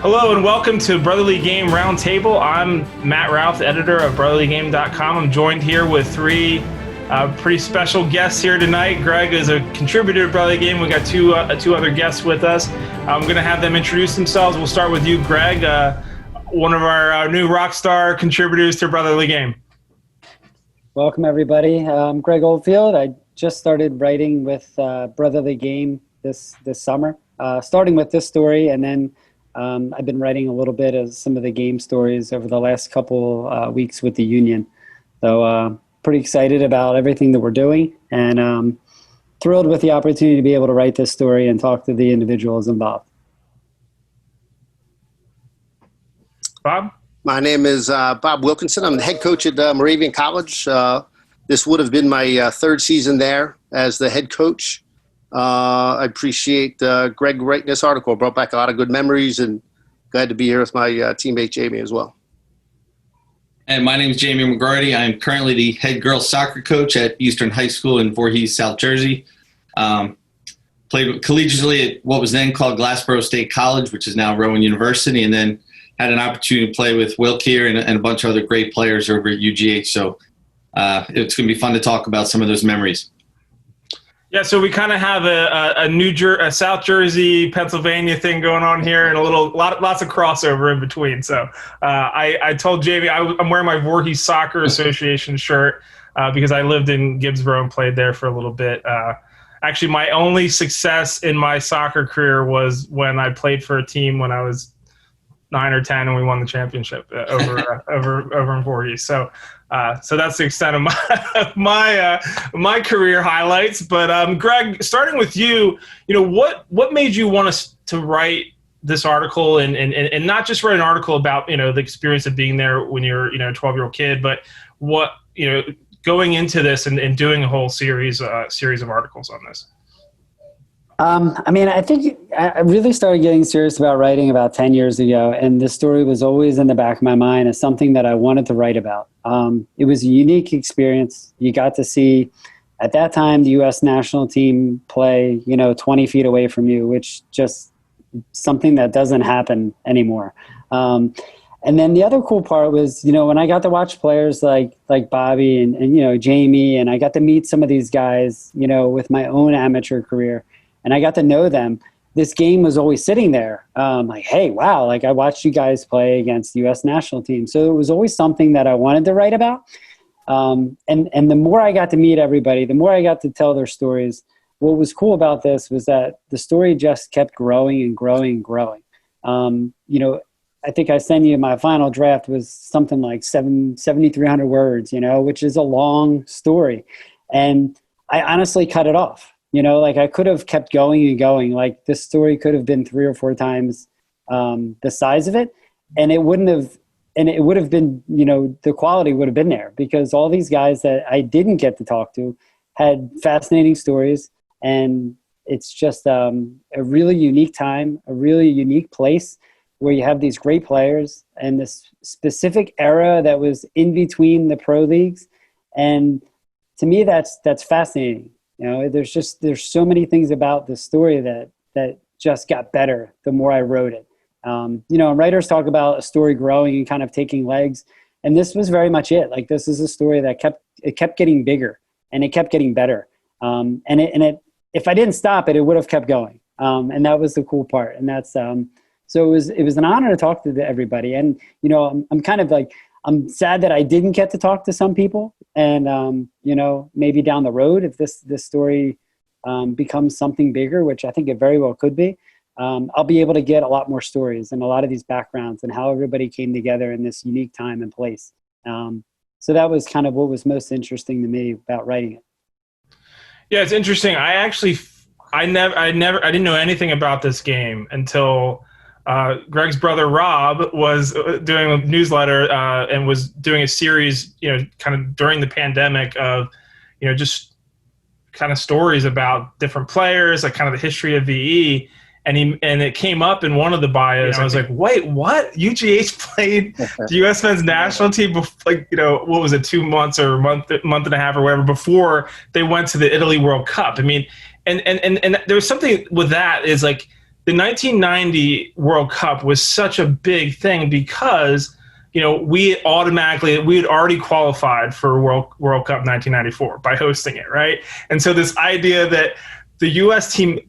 Hello and welcome to Brotherly Game Roundtable. I'm Matt Ralph, the editor of BrotherlyGame.com. I'm joined here with three pretty special guests here tonight. Greg is a contributor to Brotherly Game. We got two other guests with us. I'm going to have them introduce themselves. We'll start with you, Greg, one of our new rock star contributors to Brotherly Game. Welcome, everybody. I'm Greg Oldfield. I just started writing with Brotherly Game this summer, starting with this story, and then I've been writing a little bit of some of the game stories over the last couple weeks with the union. So pretty excited about everything that we're doing, and thrilled with the opportunity to be able to write this story and talk to the individuals involved. Bob? My name is Bob Wilkinson. I'm the head coach at Moravian College. This would have been my third season there as the head coach. I appreciate Greg writing this article. It brought back a lot of good memories, and glad to be here with my teammate Jamie as well. And my name is Jamie McGroarty. I'm currently the head girls soccer coach at Eastern High School in Voorhees, South Jersey. Played collegiately at what was then called Glassboro State College, which is now Rowan University, and then had an opportunity to play with Wilk here and a bunch of other great players over at UGH. So it's going to be fun to talk about some of those memories. Yeah, so we kind of have a South Jersey, Pennsylvania thing going on here, and lots of crossover in between. So I told Jamie I'm wearing my Voorhees Soccer Association shirt because I lived in Gibbsboro and played there for a little bit. Actually, my only success in my soccer career was when I played for a team when I was 9 or 10 and we won the championship over in Voorhees. So that's the extent of my career highlights. But Greg, starting with you, what made you want us to write this article and not just write an article about the experience of being there when you're a 12-year-old kid, but what going into this and doing a whole series of articles on this? I think I really started getting serious about writing about 10 years ago, and this story was always in the back of my mind as something that I wanted to write about. It was a unique experience. You got to see, at that time, the U.S. national team play, 20 feet away from you, which just something that doesn't happen anymore. And then the other cool part was, when I got to watch players like Bobby and Jamie, and I got to meet some of these guys, with my own amateur career, and I got to know them, this game was always sitting there. Like, hey, wow, I watched you guys play against the U.S. national team. So it was always something that I wanted to write about. And the more I got to meet everybody, the more I got to tell their stories. What was cool about this was that the story just kept growing and growing and growing. I think I sent you my final draft was something like 7,300 words, which is a long story. And I honestly cut it off. I could have kept going and going. Like, this story could have been 3 or 4 times the size of it, and it would have been, the quality would have been there, because all these guys that I didn't get to talk to had fascinating stories, and it's just a really unique time, a really unique place where you have these great players and this specific era that was in between the pro leagues, and to me, that's fascinating. There's so many things about this story that just got better the more I wrote it. And writers talk about a story growing and kind of taking legs, and this was very much it. Like, this is a story that kept getting bigger, and it kept getting better. And if I didn't stop it, it would have kept going. And that was the cool part. And that's so it was an honor to talk to everybody. And I'm kind of like, I'm sad that I didn't get to talk to some people, and maybe down the road, if this story becomes something bigger, which I think it very well could be, I'll be able to get a lot more stories and a lot of these backgrounds and how everybody came together in this unique time and place. So that was kind of what was most interesting to me about writing it. Yeah, it's interesting. I didn't know anything about this game until Greg's brother Rob was doing a newsletter and was doing a series, kind of during the pandemic of, just kind of stories about different players, like kind of the history of VE. And it came up in one of the bios. I was like, wait, what? UGH played the U.S. men's national team, what was it, 2 months or a month and a half or whatever before they went to the Italy World Cup. I mean, and there was something with that is like, the 1990 World Cup was such a big thing because, we had already qualified for World Cup 1994 by hosting it, right? And so this idea that the U.S. team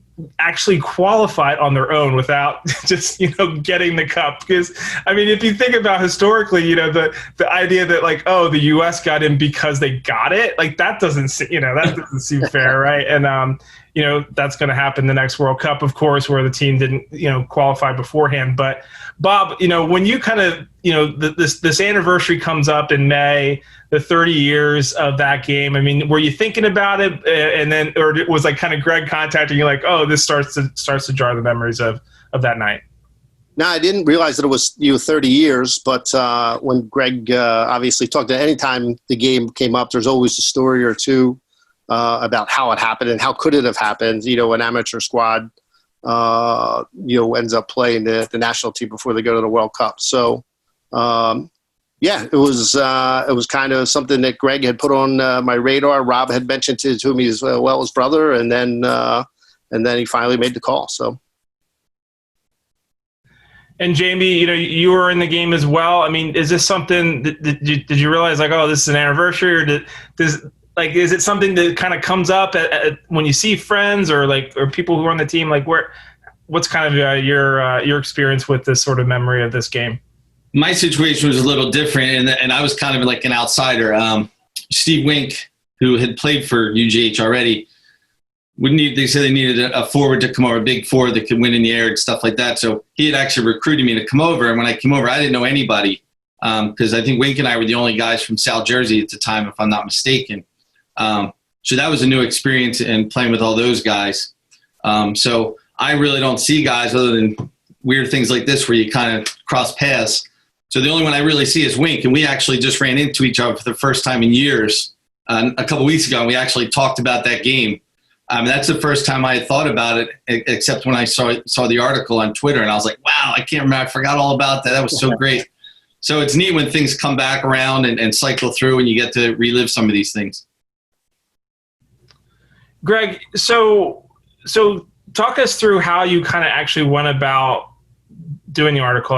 actually qualified on their own without just getting the cup, because if you think about historically, the idea that the U.S. got in because they got it, that doesn't seem fair, right? And that's going to happen the next World Cup, of course, where the team didn't qualify beforehand. But Bob, when you kind of this anniversary comes up in May, the 30 years of that game. Were you thinking about it, and then, or it was kind of Greg contacting you, this starts to jar the memories of that night? No, I didn't realize that it was 30 years. But when Greg obviously talked, any time the game came up, there's always a story or two about how it happened and how could it have happened. An amateur squad ends up playing the national team before they go to the World Cup. So. It was kind of something that Greg had put on my radar. Rob had mentioned it to me as well, his brother, and then he finally made the call. So. And Jamie, you were in the game as well. Is this something did you realize this is an anniversary, or is it something that kind of comes up when you see friends or people who are on the team? What's kind of your experience with this sort of memory of this game? My situation was a little different, and I was kind of like an outsider. Steve Wink, who had played for UGH already, they said they needed a forward to come over, a big forward that could win in the air and stuff like that. So he had actually recruited me to come over, and when I came over, I didn't know anybody because I think Wink and I were the only guys from South Jersey at the time, if I'm not mistaken. So that was a new experience and playing with all those guys. So I really don't see guys other than weird things like this where you kind of cross paths. So the only one I really see is Wink, and we actually just ran into each other for the first time in years a couple weeks ago, and we actually talked about that game. That's the first time I had thought about it, except when I saw the article on Twitter, and I was like, wow, I can't remember. I forgot all about that. That was so great. So it's neat when things come back around and cycle through, and you get to relive some of these things. Greg, so talk us through how you kind of actually went about doing the article.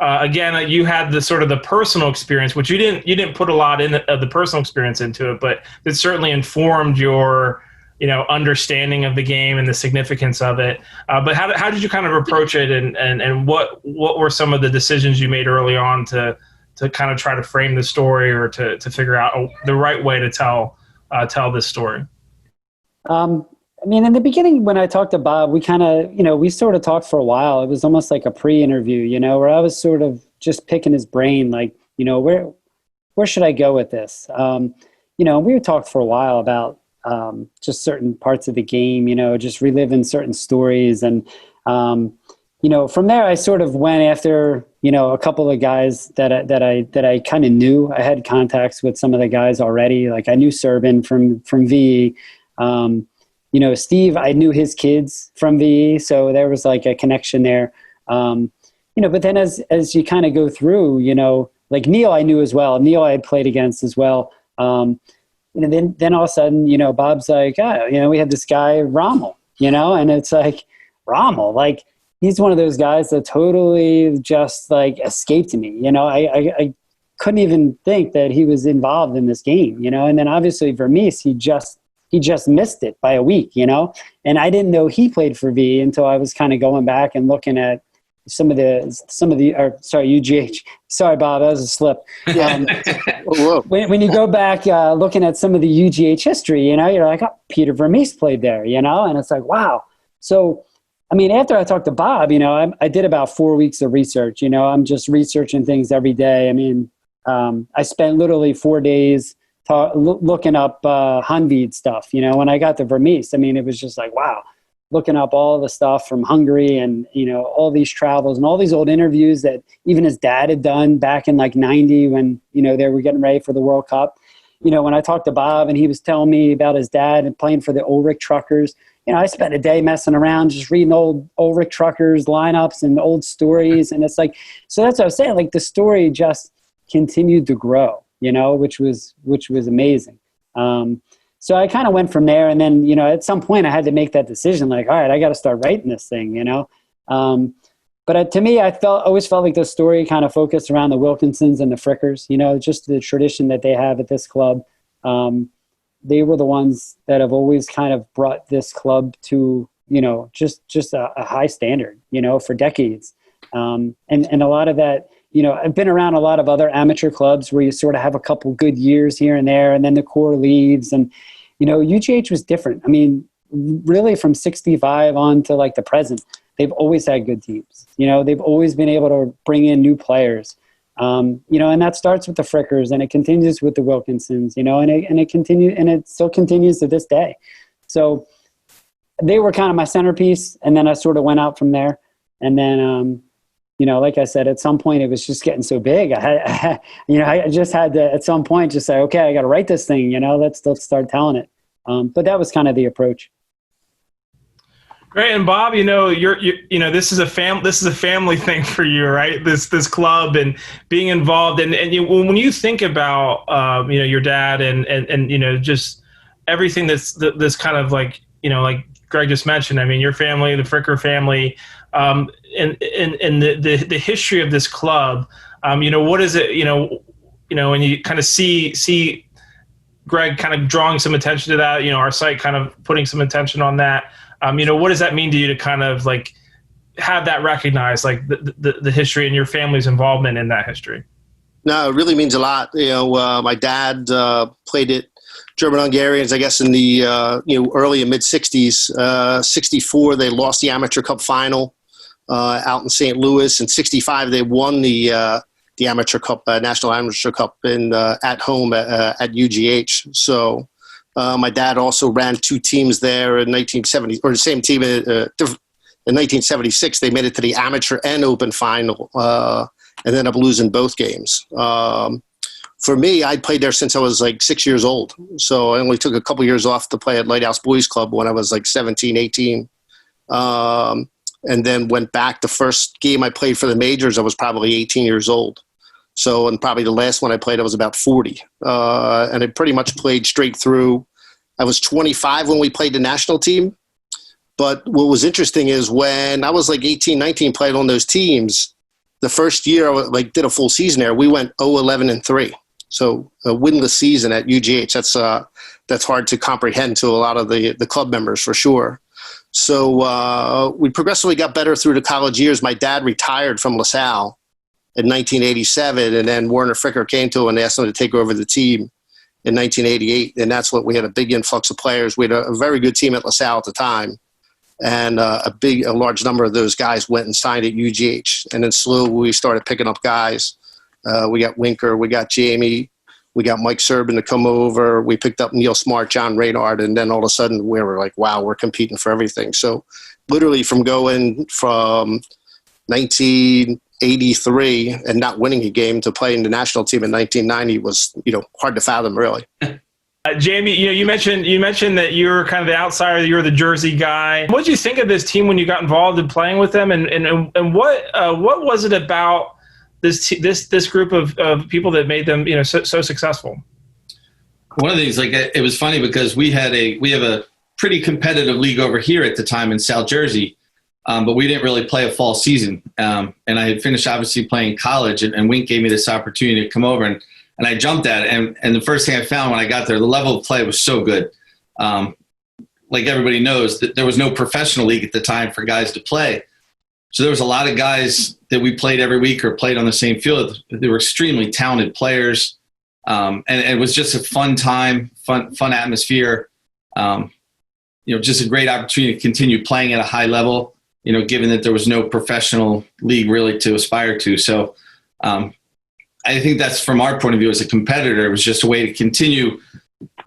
Again, you had the sort of the personal experience, which you didn't put a lot of the personal experience into it, but it certainly informed your understanding of the game and the significance of it. But how did you kind of approach it, and what were some of the decisions you made early on to kind of try to frame the story or to figure out the right way to tell this story? In the beginning, when I talked to Bob, we kind of, we sort of talked for a while. It was almost like a pre-interview, where I was sort of just picking his brain, where should I go with this? We talked for a while about just certain parts of the game, just reliving certain stories. And, from there, I sort of went after, a couple of guys that I kind of knew. I had contacts with some of the guys already. I knew Serban from VE. Steve, I knew his kids from VE, so there was a connection there. But then as you kind of go through, Neil I knew as well. Neil I had played against as well. And then all of a sudden, Bob's like, we had this guy, Rommel, and it's like, Rommel, he's one of those guys that totally just escaped me. I couldn't even think that he was involved in this game, and then obviously Vermees, he just missed it by a week, and I didn't know he played for V until I was kind of going back and looking at some of the UGH. Sorry, Bob, that was a slip. When you go back looking at some of the UGH history, you're like, oh, Peter Vermees played there, and it's like, wow. So, after I talked to Bob, I did about 4 weeks of research. I'm just researching things every day. I spent literally 4 days looking up Hanvid stuff, when I got to Vermees. it was just like, wow, looking up all the stuff from Hungary and, all these travels and all these old interviews that even his dad had done back in 90 when, they were getting ready for the World Cup. When I talked to Bob and he was telling me about his dad and playing for the Ulrich Truckers, I spent a day messing around just reading old Ulrich Truckers lineups and old stories. And it's like, so that's what I was saying, the story just continued to grow, which was amazing. So I kind of went from there. And then, at some point I had to make that decision, like, all right, I got to start writing this thing, But to me, always felt like the story kind of focused around the Wilkinsons and the Frickers, just the tradition that they have at this club. They were the ones that have always kind of brought this club to, just a high standard, for decades. And a lot of that, I've been around a lot of other amateur clubs where you sort of have a couple good years here and there, and then the core leaves. And, UGH was different. I mean, really from 65 on to like the present, they've always had good teams. They've always been able to bring in new players. And that starts with the Frickers, and it continues with the Wilkinsons, and it still continues to this day. So they were kind of my centerpiece, and then I sort of went out from there. And then, like I said, at some point it was just getting so big. I just had to, at some point, just say, okay, I got to write this thing, let's start telling it. But that was kind of the approach. Great. And Bob, this is a family thing for you, right? This club and being involved. And when you think about, your dad and just everything this kind of like Greg just mentioned, I mean, your family, the Fricker family, and the history of this club, what is it, when you kind of see Greg kind of drawing some attention to that, our site kind of putting some attention on that. What does that mean to you to kind of like have that recognized, like the history and your family's involvement in that history? No, it really means a lot. My dad played at German Hungarians, I guess, in the early and mid '60s. '64, they lost the Amateur Cup final out in St. Louis. In '65, they won the Amateur Cup, National Amateur Cup, at home at UGH. So. My dad also ran two teams there in 1970, or the same team in 1976. They made it to the amateur and open final, and ended up losing both games. For me, I played there since I was like 6 years old. So I only took a couple years off to play at Lighthouse Boys Club when I was like 17, 18. And then went back. The first game I played for the majors, I was probably 18 years old. So, and probably the last one I played, I was about 40. And I pretty much played straight through. I was 25 when we played the national team. But what was interesting is when I was like 18, 19, played on those teams, the first year I did a full season there, we went 0-11-3. So a winless season at UGH. That's hard to comprehend to a lot of the club members for sure. So we progressively got better through the college years. My dad retired from LaSalle in 1987, and then Werner Fricker came to him and asked him to take over the team in 1988, and that's what we had a big influx of players. We had a very good team at LaSalle at the time, and a large number of those guys went and signed at UGH. And then slowly we started picking up guys. We got Winker, we got Jamie, we got Mike Serbin to come over. We picked up Neil Smart, John Raynard, and then all of a sudden we were like, wow, we're competing for everything. So literally from going from 1983 and not winning a game to playing the national team in 1990 was, hard to fathom, really. Jamie, you mentioned that you were kind of the outsider, you were the Jersey guy. What did you think of this team when you got involved in playing with them, and what was it about this group of people that made them so successful? One of the things, it was funny because we have a pretty competitive league over here at the time in South Jersey. But we didn't really play a fall season. And I had finished obviously playing college, and Wink gave me this opportunity to come over, and I jumped at it. And the first thing I found when I got there, the level of play was so good. Like everybody knows, that there was no professional league at the time for guys to play. So there was a lot of guys that we played every week or played on the same field. They were extremely talented players. And it was just a fun time, fun atmosphere. Just a great opportunity to continue playing at a high level. Given that there was no professional league really to aspire to. So I think that's, from our point of view as a competitor, it was just a way to continue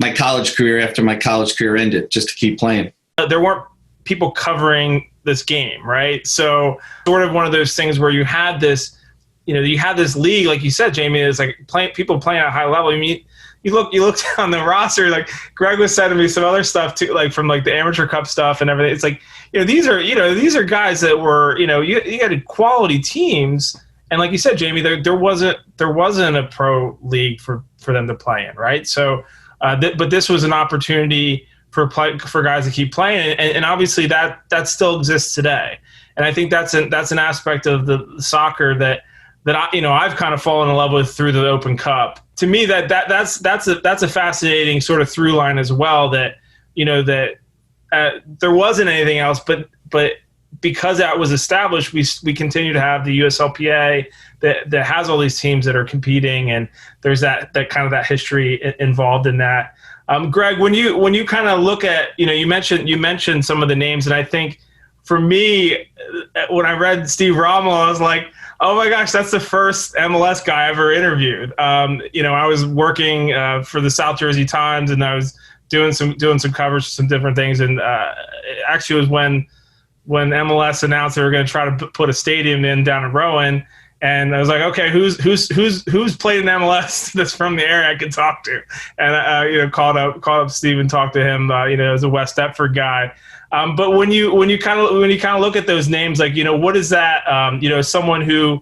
my college career after my college career ended, just to keep playing. There weren't people covering this game, right? So sort of one of those things where you had this, this league, like you said, Jamie, is like people playing at a high level. I mean, you look down the roster, like Greg was sending me some other stuff too, like from like the Amateur Cup stuff and everything. It's like, these are guys that were, you had quality teams. And like you said, Jamie, there wasn't a pro league for them to play in, right? So But this was an opportunity for guys to keep playing, and obviously that still exists today. And I think that's an aspect of the soccer that I've kind of fallen in love with through the Open Cup. To me, that's a fascinating sort of through line as well. That there wasn't anything else, but because that was established, we continue to have the USLPA that has all these teams that are competing, and there's that kind of that history involved in that. Greg, when you kind of look at, you mentioned some of the names, and I think for me, when I read Steve Rommel, I was like, oh my gosh, that's the first MLS guy I ever interviewed. I was working for the South Jersey Times, and I was doing some coverage, some different things, and it actually was when MLS announced they were going to try to put a stadium in down in Rowan. And I was like, okay, who's played in MLS that's from the area I can talk to? And called up Steve and talked to him. As a West Deptford guy. But when you kind of look at those names, like what is that? Someone who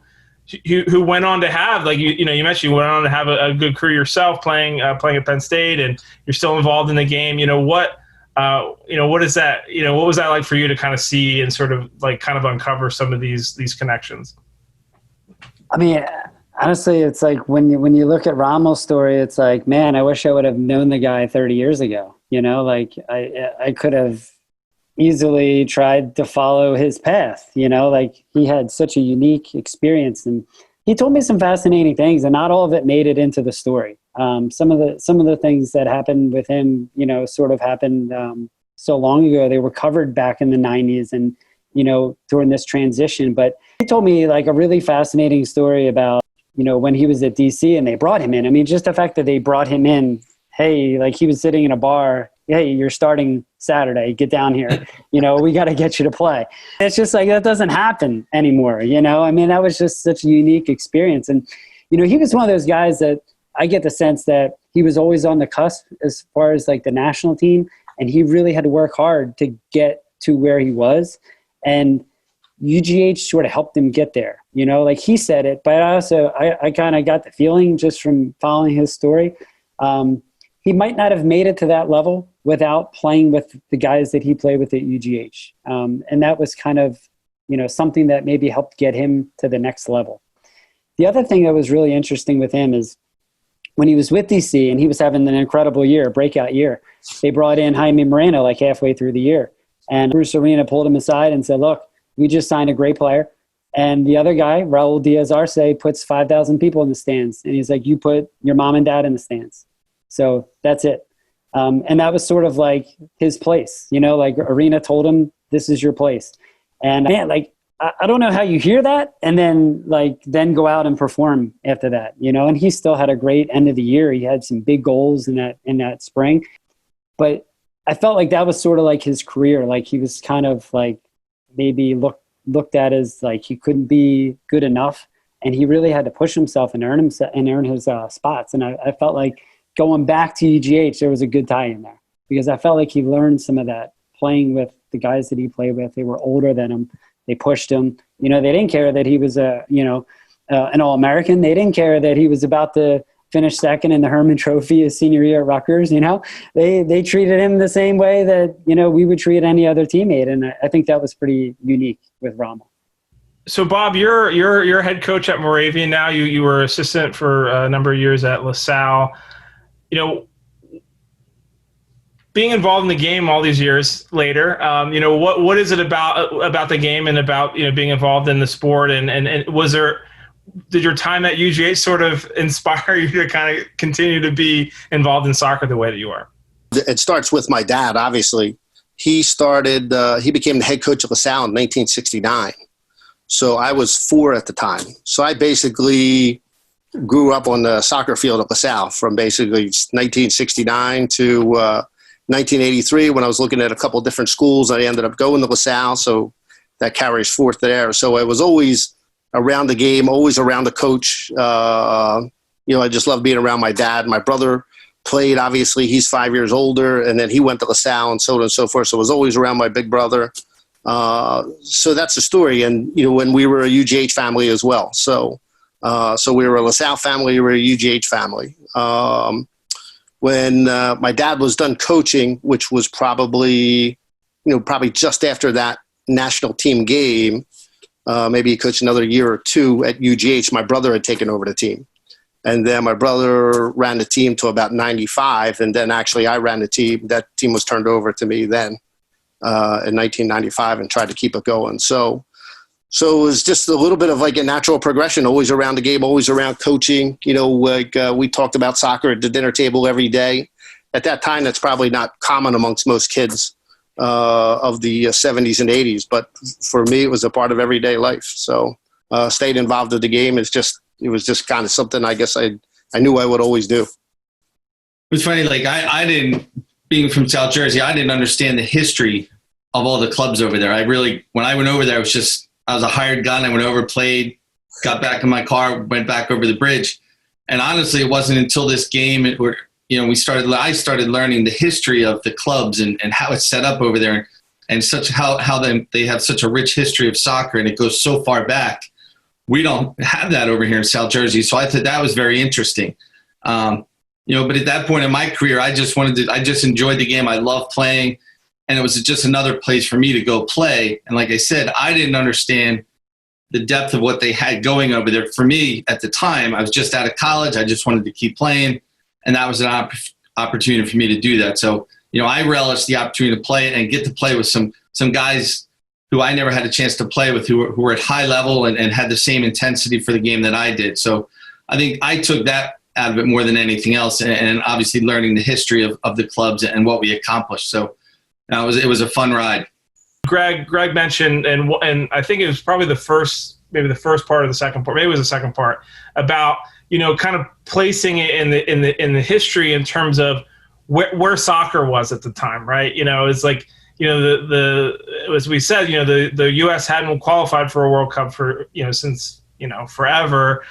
went on to have, like you mentioned, you went on to have a good career yourself playing at Penn State, and you're still involved in the game. What is that? What was that like for you to kind of see and sort of like kind of uncover some of these connections? I mean, honestly, it's like when you look at Rommel's story, it's like, man, I wish I would have known the guy 30 years ago. Like I could have easily tried to follow his path. Like he had such a unique experience, and he told me some fascinating things, and not all of it made it into the story. Some of the things that happened with him, sort of happened so long ago. They were covered back in the 90s and, during this transition. But he told me like a really fascinating story about, when he was at DC and they brought him in. I mean, just the fact that they brought him in, hey, like he was sitting in a bar, hey, you're starting Saturday, get down here. We got to get you to play. It's just like, that doesn't happen anymore. I mean, that was just such a unique experience. And, he was one of those guys that I get the sense that he was always on the cusp as far as like the national team. And he really had to work hard to get to where he was. And UGH sort of helped him get there, like he said it, but I kind of got the feeling just from following his story. He might not have made it to that level without playing with the guys that he played with at UGH. And that was kind of, something that maybe helped get him to the next level. The other thing that was really interesting with him is when he was with DC and he was having an incredible year, a breakout year, they brought in Jaime Moreno like halfway through the year. And Bruce Arena pulled him aside and said, look, we just signed a great player. And the other guy, Raul Diaz-Arce, puts 5,000 people in the stands. And he's like, you put your mom and dad in the stands. So that's it. And that was sort of like his place, like Arena told him, this is your place. And man, like, I don't know how you hear that and then go out and perform after that, and he still had a great end of the year. He had some big goals in that spring, but I felt like that was sort of like his career. Like he was kind of like maybe looked at as like he couldn't be good enough, and he really had to push himself and earn his spots. And I felt like going back to UGH, there was a good tie in there because I felt like he learned some of that playing with the guys that he played with. They were older than him. They pushed him. They didn't care that he was an All-American. They didn't care that he was about to finish second in the Herman Trophy his senior year at Rutgers. They treated him the same way that we would treat any other teammate, and I think that was pretty unique with Rommel. So Bob, you're head coach at Moravian now. You were assistant for a number of years at LaSalle. Being involved in the game all these years later, what is it about the game and about being involved in the sport, and did your time at UGA sort of inspire you to kind of continue to be involved in soccer the way that you are? It starts with my dad, obviously. He became the head coach of LaSalle in 1969. So I was 4 at the time. So I basically grew up on the soccer field at LaSalle from basically 1969 to 1983 when I was looking at a couple of different schools. I ended up going to LaSalle, so that carries forth there. So I was always around the game, always around the coach. I just love being around my dad. My brother played, obviously. He's 5 years older, and then he went to LaSalle and so on and so forth. So I was always around my big brother. So that's the story. And, when we were a UGH family as well. So we were a LaSalle family, we were a UGH family. when my dad was done coaching, which was probably just after that national team game. Maybe he coached another year or two at UGH. My brother had taken over the team. And then my brother ran the team to about 95. And then actually I ran the team. That team was turned over to me then in 1995 and tried to keep it going. So it was just a little bit of like a natural progression, always around the game, always around coaching. We talked about soccer at the dinner table every day. At that time, that's probably not common amongst most kids of the 70s and 80s. But for me, it was a part of everyday life. So staying involved with the game it was just kind of something I guess I knew I would always do. It was funny, like I didn't, being from South Jersey, I didn't understand the history of all the clubs over there. When I went over there, I was a hired gun. I went over, played, got back in my car, went back over the bridge. And honestly, it wasn't until this game where, I started learning the history of the clubs and how it's set up over there and how they have such a rich history of soccer and it goes so far back. We don't have that over here in South Jersey. So I thought that was very interesting. But at that point in my career, I just enjoyed the game. I loved playing. And it was just another place for me to go play. And like I said, I didn't understand the depth of what they had going over there. For me, at the time, I was just out of college. I just wanted to keep playing. And that was an opportunity for me to do that. So, I relished the opportunity to play and get to play with some guys who I never had a chance to play with, who were at high level and had the same intensity for the game that I did. So I think I took that out of it more than anything else. And obviously learning the history of the clubs and what we accomplished. So it was a fun ride. Greg mentioned, and I think it was probably the first part of the second part, maybe it was the second part, about, kind of placing it in the history in terms of where soccer was at the time, right? It's like, as we said, the U.S. hadn't qualified for a World Cup for, since, forever,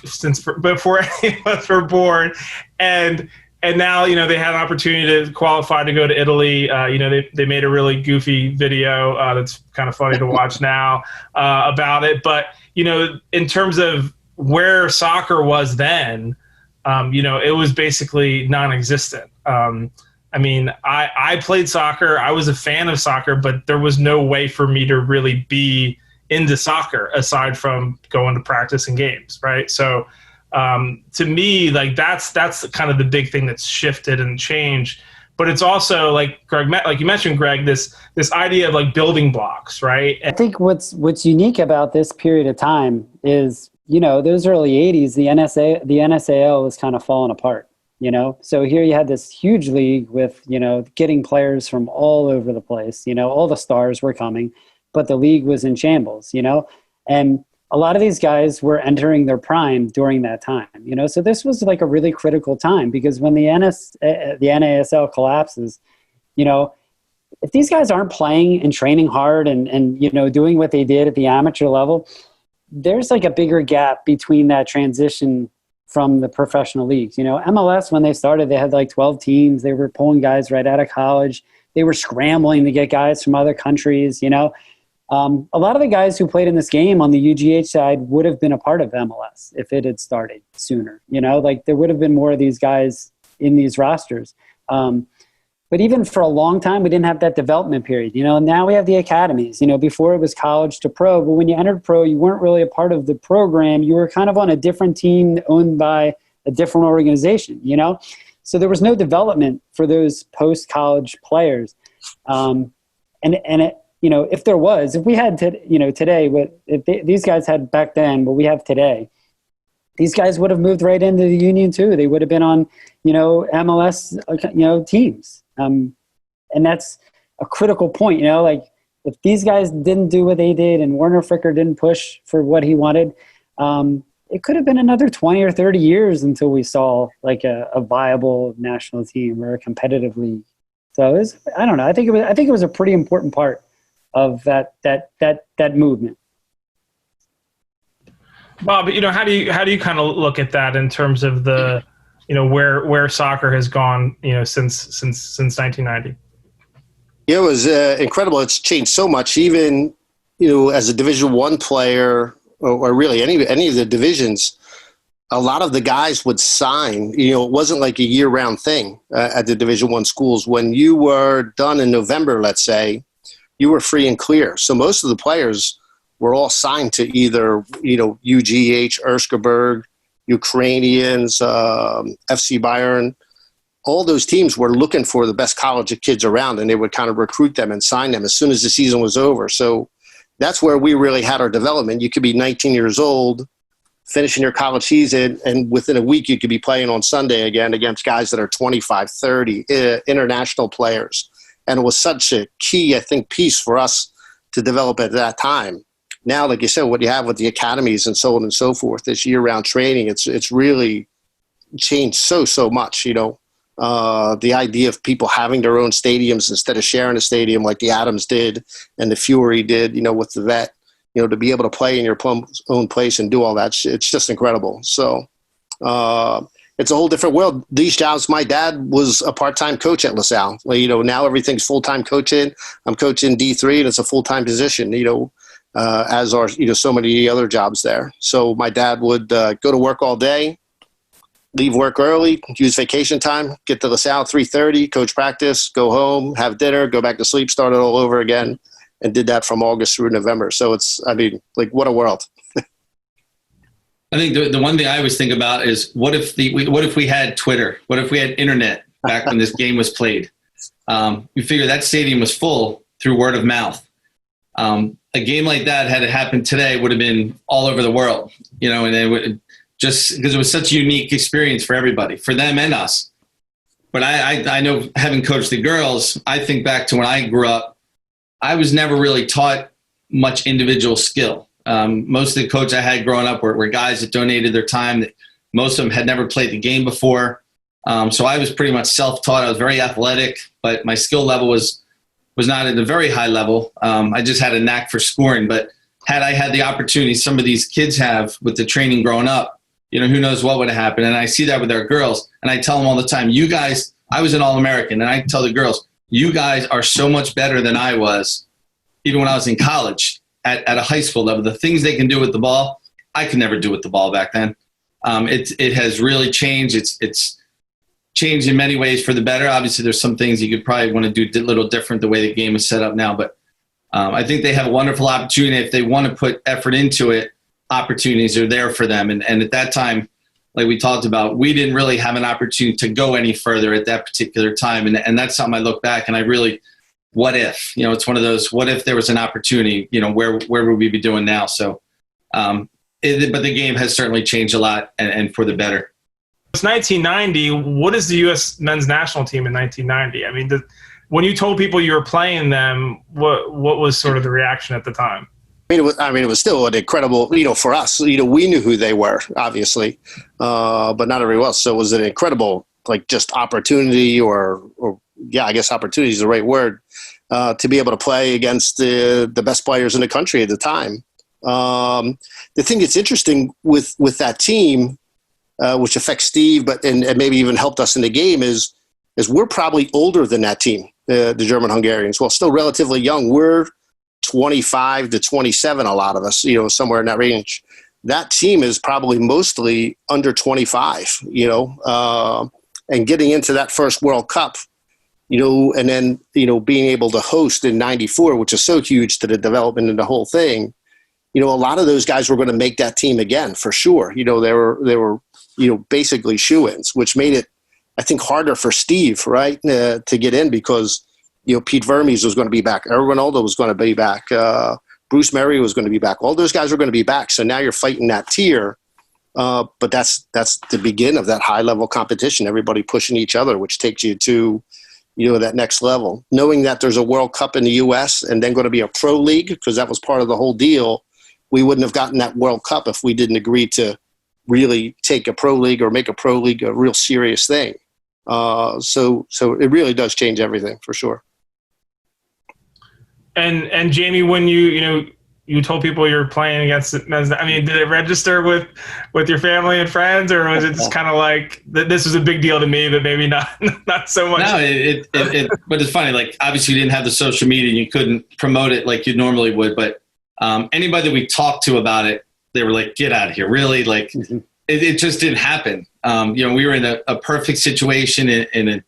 since before any of us were born. And now, they had an opportunity to qualify to go to Italy. They made a really goofy video that's kind of funny to watch now about it. But, in terms of where soccer was then, it was basically non-existent. I played soccer. I was a fan of soccer, but there was no way for me to really be into soccer aside from going to practice and games, right? So to me, like that's kind of the big thing that's shifted and changed. But it's also like you mentioned, Greg, this idea of like building blocks, right? I think what's unique about this period of time is, those early 80s, the NSAL was kind of falling apart. So here you had this huge league with, getting players from all over the place, all the stars were coming, but the league was in shambles, and a lot of these guys were entering their prime during that time, so this was like a really critical time because when the NASL collapses, if these guys aren't playing and training hard and doing what they did at the amateur level, there's like a bigger gap between that transition from the professional leagues. MLS, when they started, they had like 12 teams. They were pulling guys right out of college. They were scrambling to get guys from other countries. A lot of the guys who played in this game on the UGH side would have been a part of MLS if it had started sooner. There would have been more of these guys in these rosters. But even for a long time, we didn't have that development period. Now we have the academies. Before it was college to pro, but when you entered pro, you weren't really a part of the program. You were kind of on a different team owned by a different organization, So there was no development for those post-college players. If there was, if we had, today, these guys had back then what we have today, these guys would have moved right into the union too. They would have been on, MLS, teams. And that's a critical point, if these guys didn't do what they did and Werner Fricker didn't push for what he wanted, it could have been another 20 or 30 years until we saw like a viable national team or a competitive league. So I don't know. I think it was a pretty important part of that movement. Bob, how do you kind of look at that in terms of the, where soccer has gone, since 1990? Yeah, it was incredible. It's changed so much. Even as a Division I player, or really any of the divisions, a lot of the guys would sign. You know, it wasn't like a year-round thing at the Division I schools. When you were done in November, let's say, you were free and clear. So most of the players were all signed to either, you know, UGH, Erskaberg, Ukrainians, FC Bayern. All those teams were looking for the best college kids around, and they would kind of recruit them and sign them as soon as the season was over. So that's where we really had our development. You could be 19 years old, finishing your college season, and within a week you could be playing on Sunday again against guys that are 25, 30, international players. And it was such a key, I think, piece for us to develop at that time. Now, like you said, what you have with the academies and so on and so forth, this year-round training, it's really changed so much, you know. The idea of people having their own stadiums instead of sharing a stadium like the Adams did and the Fury did, you know, with the Vet, you know, to be able to play in your own place and do all that, it's just incredible. So it's a whole different world. These jobs, my dad was a part-time coach at LaSalle. Well, you know, now everything's full-time coaching. I'm coaching D3, and it's a full-time position, you know, as are, you know, so many other jobs there. So my dad would go to work all day, leave work early, use vacation time, get to LaSalle 3:30, coach practice, go home, have dinner, go back to sleep, start it all over again, and did that from August through November. So it's, I mean, like, what a world. I think the one thing I always think about is what if we had Twitter? What if we had internet back when this game was played? You figure that stadium was full through word of mouth. A game like that, had it happened today, would have been all over the world, you know, and it would, just because it was such a unique experience for everybody, for them and us. But I know, having coached the girls, I think back to when I grew up, I was never really taught much individual skill. Most of the coaches I had growing up were guys that donated their time. That most of them had never played the game before. So I was pretty much self-taught. I was very athletic, but my skill level was not at a very high level. I just had a knack for scoring. But had I had the opportunity some of these kids have with the training growing up, you know, who knows what would have happened. And I see that with our girls. And I tell them all the time, you guys, I was an All-American. And I tell the girls, you guys are so much better than I was, even when I was in college at a high school level. The things they can do with the ball, I could never do with the ball back then. It has really changed. It's changed in many ways for the better. Obviously, there's some things you could probably want to do a little different the way the game is set up now. But I think they have a wonderful opportunity. If they want to put effort into it, opportunities are there for them. And at that time, like we talked about, we didn't really have an opportunity to go any further at that particular time. And that's something I look back and I really, what if? You know, it's one of those, what if there was an opportunity, you know, where would we be doing now? So, but the game has certainly changed a lot and for the better. It's 1990. What is the U.S. men's national team in 1990? I mean, when you told people you were playing them, what was sort of the reaction at the time? I mean, it was still an incredible, you know, for us, you know, we knew who they were, obviously, but not everyone else. So it was an incredible, like, just opportunity or yeah, I guess opportunity is the right word, to be able to play against the best players in the country at the time. The thing that's interesting with that team, which affects Steve, and maybe even helped us in the game, is we're probably older than that team, the German Hungarians. Well, still relatively young. We're 25 to 27, a lot of us, you know, somewhere in that range. That team is probably mostly under 25, you know, and getting into that first World Cup, you know, and then, you know, being able to host in 94, which is so huge to the development and the whole thing. You know, a lot of those guys were going to make that team again, for sure. You know, they were, you know, basically shoo-ins, which made it, I think, harder for Steve, right, to get in because, you know, Pete Vermes was going to be back. Ronaldo was going to be back. Bruce Murray was going to be back. All those guys were going to be back. So now you're fighting that tier. But that's the begin of that high-level competition, everybody pushing each other, which takes you to, you know, that next level. Knowing that there's a World Cup in the U.S. and then going to be a pro league, because that was part of the whole deal, we wouldn't have gotten that World Cup if we didn't agree to really take a pro league or make a pro league a real serious thing. So it really does change everything, for sure. And Jamie, when you told people you were playing against men's, I mean, did it register with your family and friends, or was it just kind of like this was a big deal to me, but maybe not so much? No, but it's funny. Like, obviously, you didn't have the social media, and you couldn't promote it like you normally would. But anybody that we talked to about it, they were like, "Get out of here!" Really, like, it just didn't happen. We were in a perfect situation and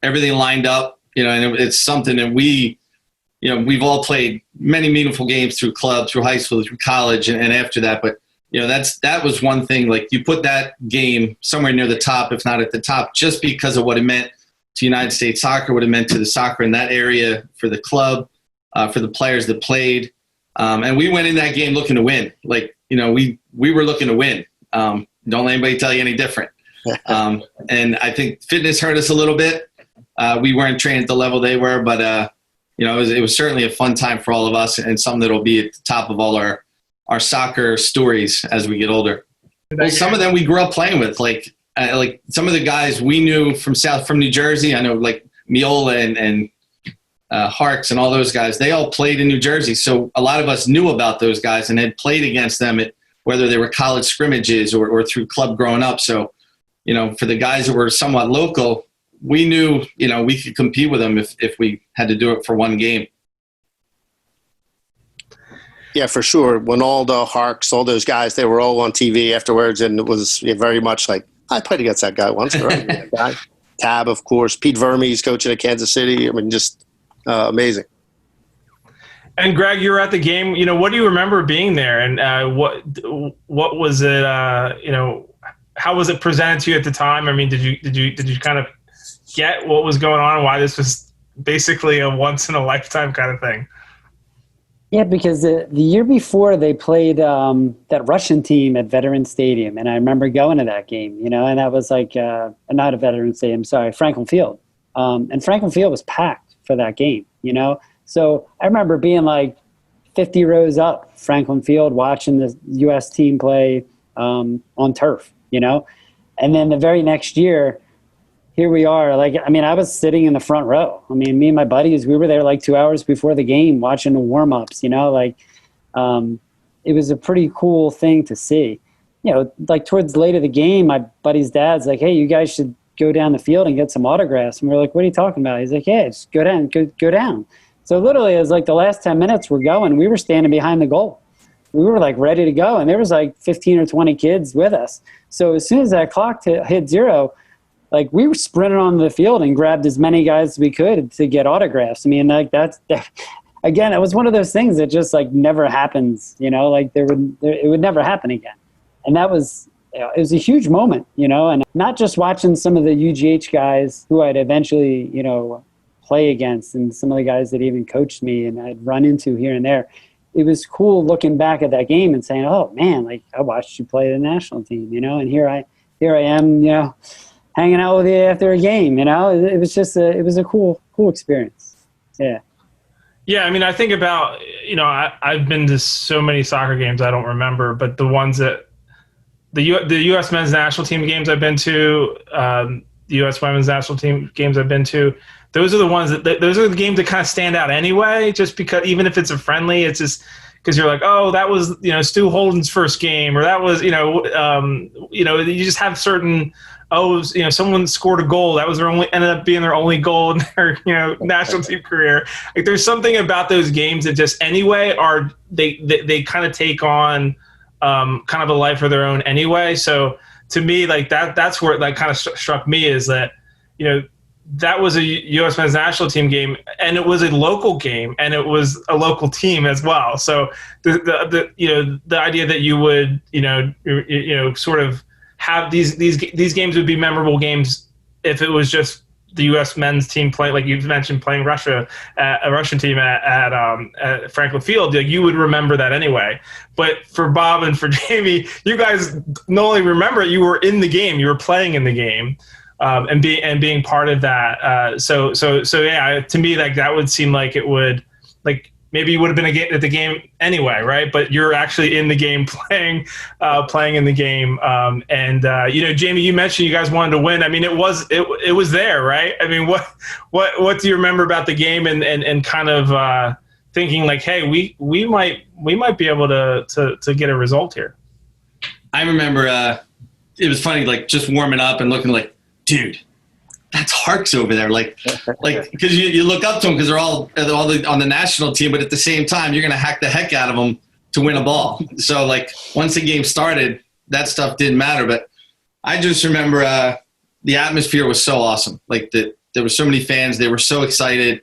everything lined up, and it's something that we've all played many meaningful games through club, through high school, through college, and after that. But, that was one thing. Like, you put that game somewhere near the top, if not at the top, just because of what it meant to United States soccer, what it meant to the soccer in that area, for the club, for the players that played. And we went in that game looking to win. Like, we were looking to win. Don't let anybody tell you any different. And I think fitness hurt us a little bit. We weren't trained at the level they were, but it was certainly a fun time for all of us, and something that will be at the top of all our soccer stories as we get older. Well, some of them we grew up playing with, like some of the guys we knew from New Jersey. I know, like Miola and Harks and all those guys. They all played in New Jersey, so a lot of us knew about those guys and had played against them at whether they were college scrimmages or through club growing up. So, for the guys that were somewhat local, we knew, we could compete with them if we had to do it for one game. Yeah, for sure. When all the Harks, all those guys, they were all on TV afterwards, and it was very much like, I played against that guy once. Right? That guy. Tab, of course. Pete Vermes coaching at Kansas City. I mean, just amazing. And Greg, you were at the game. What do you remember being there, and what was it? How was it presented to you at the time? I mean, did you kind of get what was going on and why this was basically a once in a lifetime kind of thing? Yeah, because the year before they played that Russian team at Veterans Stadium, and I remember going to that game, and that was like not a Veterans Stadium, sorry, Franklin Field, and Franklin Field was packed for that game, So I remember being like 50 rows up Franklin Field watching the U.S. team play on turf, and then the very next year, here we are. I was sitting in the front row. Me and my buddies, we were there like 2 hours before the game watching the warm-ups, it was a pretty cool thing to see. Towards the late of the game, my buddy's dad's like, hey, you guys should go down the field and get some autographs. And we're like, what are you talking about? He's like, yeah, just go down. So literally, it was like the last 10 minutes we're going, we were standing behind the goal. We were like ready to go. And there was like 15 or 20 kids with us. So as soon as that clock hit zero, like we were sprinting on the field and grabbed as many guys as we could to get autographs. Again, it was one of those things that just like never happens, it would never happen again. And that was, it was a huge moment, and not just watching some of the UGH guys who I'd eventually, play against, and some of the guys that even coached me and I'd run into here and there. It was cool looking back at that game and saying, oh man, like I watched you play the national team, and here I am, hanging out with you after a game, it was just it was a cool experience. Yeah. Yeah. I think about, I've been to so many soccer games I don't remember, but the ones that the U.S. men's national team games I've been to, the U.S. women's national team games I've been to, those are the ones those are the games that kind of stand out anyway, just because even if it's a friendly, it's just because you're like, oh, that was, Stu Holden's first game, or that was, you just have certain, someone scored a goal. That was ended up being their only goal in their, national team career. Like there's something about those games that just anyway they kind of take on kind of a life of their own anyway. So to me, like that's where it like kind of struck me is that, that was a U.S. men's national team game, and it was a local game, and it was a local team as well. So the idea that you would sort of have these games would be memorable games if it was just the U.S. men's team playing, like you mentioned, playing a Russian team at Franklin Field. Like you would remember that anyway. But for Bob and for Jamie, you guys not only remember it, you were in the game, you were playing in the game. And being part of that, so yeah. To me, like that would seem like it would, like maybe you would have been at the game anyway, right? But you're actually in the game playing in the game. Jamie, you mentioned you guys wanted to win. It was there, right? What do you remember about the game and kind of thinking like, hey, we might be able to get a result here? I remember it was funny, like just warming up and looking like, dude, that's Harks over there. Like, because you look up to them because they're all on the national team, but at the same time, you're going to hack the heck out of them to win a ball. So, like, once the game started, that stuff didn't matter. But I just remember the atmosphere was so awesome. Like there were so many fans. They were so excited.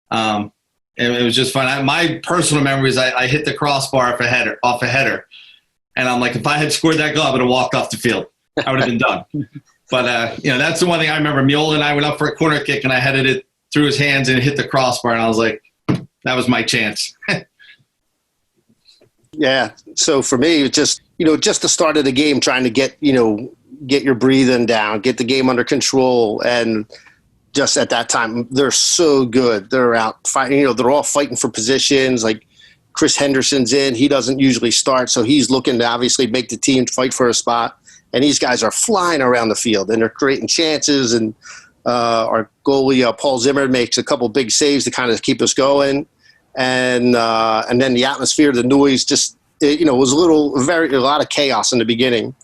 And it was just fun. My personal memory is I hit the crossbar off a header. And I'm like, if I had scored that goal, I would have walked off the field. I would have been done. But, that's the one thing I remember. Miola and I went up for a corner kick, and I headed it through his hands and hit the crossbar. And I was like, that was my chance. Yeah. So for me, it's just, just the start of the game, trying to get your breathing down, get the game under control. And just at that time, they're so good. They're out fighting, they're all fighting for positions. Like Chris Henderson's in, he doesn't usually start. So he's looking to obviously make the team fight for a spot. And these guys are flying around the field, and they're creating chances. And our goalie, Paul Zimmer, makes a couple big saves to kind of keep us going. And then the atmosphere, the noise, just was a lot of chaos in the beginning.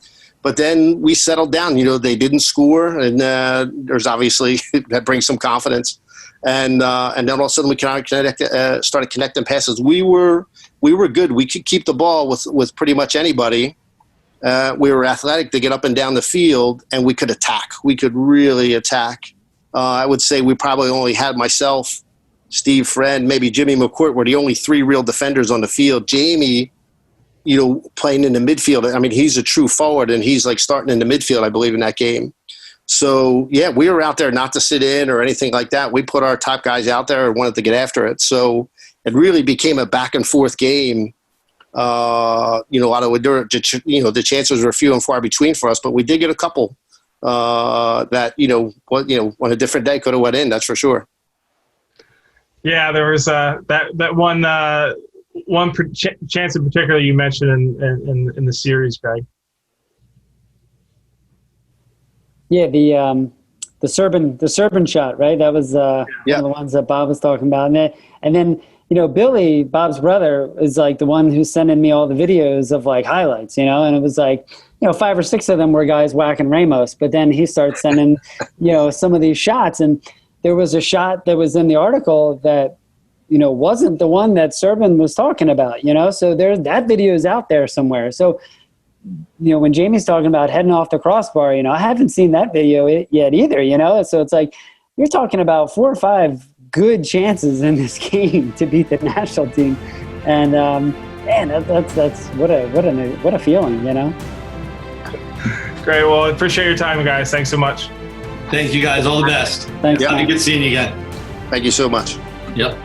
But then we settled down. They didn't score, and there's obviously that brings some confidence. And then all of a sudden we started connecting passes. We were good. We could keep the ball with pretty much anybody. We were athletic to get up and down the field, and we could attack. We could really attack. I would say we probably only had myself, Steve Friend, maybe Jimmy McCourt were the only three real defenders on the field. Jamie, playing in the midfield. I mean, he's a true forward, and he's like starting in the midfield, I believe, in that game. So, yeah, we were out there not to sit in or anything like that. We put our top guys out there and wanted to get after it. So it really became a back-and-forth game. A lot of the chances were few and far between for us, but we did get a couple that, on a different day could have went in, that's for sure. Yeah, there was that one chance in particular you mentioned in the series, Greg. Yeah, the Serpent shot, right? That was one of the ones that Bob was talking about, and then Billy, Bob's brother, is like the one who's sending me all the videos of like highlights, and it was like 5 or 6 of them were guys whacking Ramos, but then he starts sending some of these shots, and there was a shot that was in the article that wasn't the one that Serban was talking about, so that video is out there somewhere. So when Jamie's talking about heading off the crossbar, I haven't seen that video yet either, so it's like you're talking about 4 or 5 good chances in this game to beat the national team, and man, that's what a feeling, Great. Well, I appreciate your time, guys. Thanks so much. Thank you guys. All the best. Thanks. It'll be good seeing you again. Thank you so much. Yep.